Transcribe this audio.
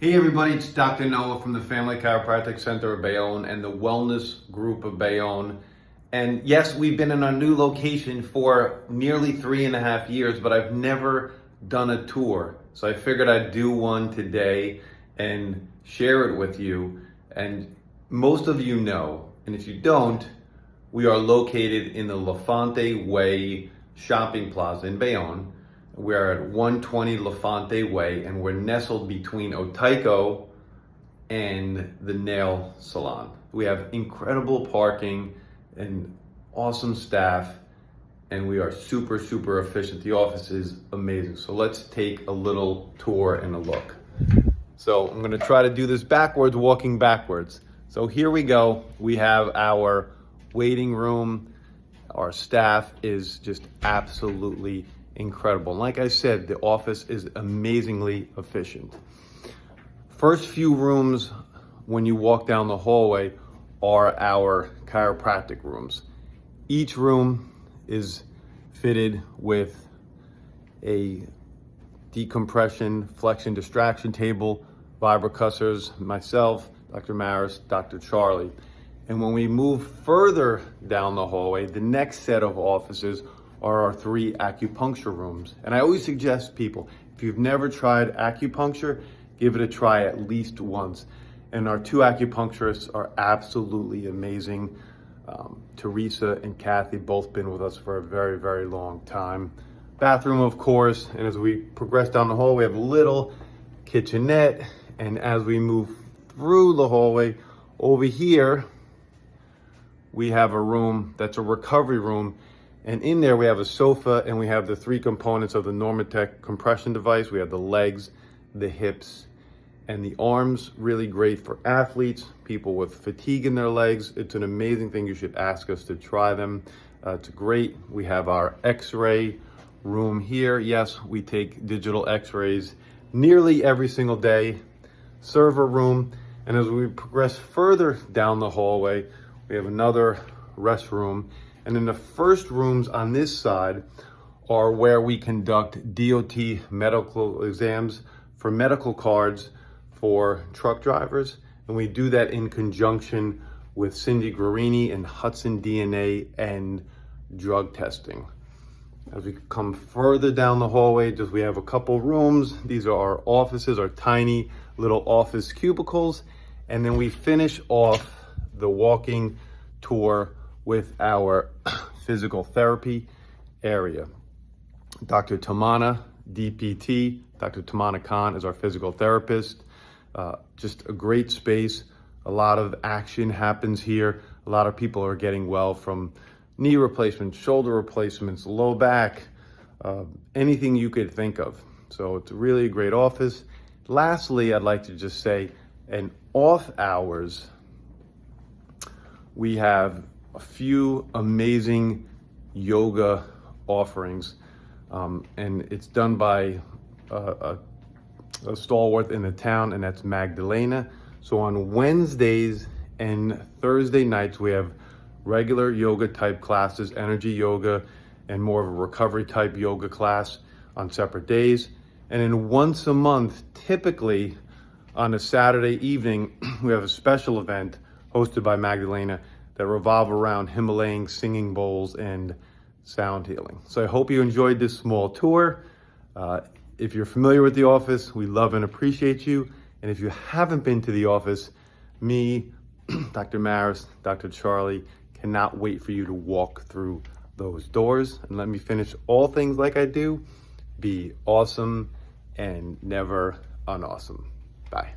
Hey everybody, it's Dr. Noah from the Family Chiropractic Center of Bayonne and the Wellness Group of Bayonne. And yes, we've been in our new location for nearly 3.5 years, but I've never done a tour. So I figured I'd do one today and share it with you. And most of you know, and if you don't, we are located in the Lefante Way shopping plaza in Bayonne. We're at 120 Lefante Way, and we're nestled between Otaiko and the nail salon. We have incredible parking and awesome staff, and we are super efficient. The office is amazing. So let's take a little tour and a look. So I'm gonna try to do this backwards, walking backwards. So here we go. We have our waiting room. Our staff is just absolutely incredible. Like I said, the office is amazingly efficient. First few rooms when you walk down the hallway are our chiropractic rooms. Each room is fitted with a decompression, flexion, distraction table, vibrocussors, myself, Dr. Maris, Dr. Charlie. And when we move further down the hallway, the next set of offices are our 3 acupuncture rooms. And I always suggest people, if you've never tried acupuncture, give it a try at least once. And our 2 acupuncturists are absolutely amazing. Teresa and Kathy, both been with us for a very long time. Bathroom, of course, and as we progress down the hallway, we have a little kitchenette. And as we move through the hallway, over here, we have a room that's a recovery room. And in there we have a sofa, and we have the 3 components of the Normatec compression device. We have the legs, the hips, and the arms. Really great for athletes, people with fatigue in their legs. It's an amazing thing. You should ask us to try them. It's great. We have our x-ray room here. Yes, we take digital x-rays nearly every single day. Server room. And as we progress further down the hallway, we have another restroom. And then the first rooms on this side are where we conduct DOT medical exams for medical cards for truck drivers. And we do that in conjunction with Cindy Guarini and Hudson DNA and drug testing. As we come further down the hallway, we have a couple rooms. These are our offices, our tiny little office cubicles. And then we finish off the walking tour with our physical therapy area. Dr. Tamana, DPT, Dr. Tamana Khan is our physical therapist. Just a great space. A lot of action happens here. A lot of people are getting well from knee replacements, shoulder replacements, low back, anything you could think of. So it's really a great office. Lastly, I'd like to just say, in off hours, we have a few amazing yoga offerings, and it's done by a stalwart in the town, and that's Magdalena. So on Wednesdays and Thursday nights, we have regular yoga type classes, energy yoga, and more of a recovery type yoga class on separate days. And then once a month, typically on a Saturday evening, we have a special event hosted by Magdalena that revolve around Himalayan singing bowls and sound healing. So I hope you enjoyed this small tour. If you're familiar with the office, we love and appreciate you. And if you haven't been to the office, me, Dr. Maris, Dr. Charlie, cannot wait for you to walk through those doors. And let me finish all things like I do. Be awesome and never unawesome. Bye.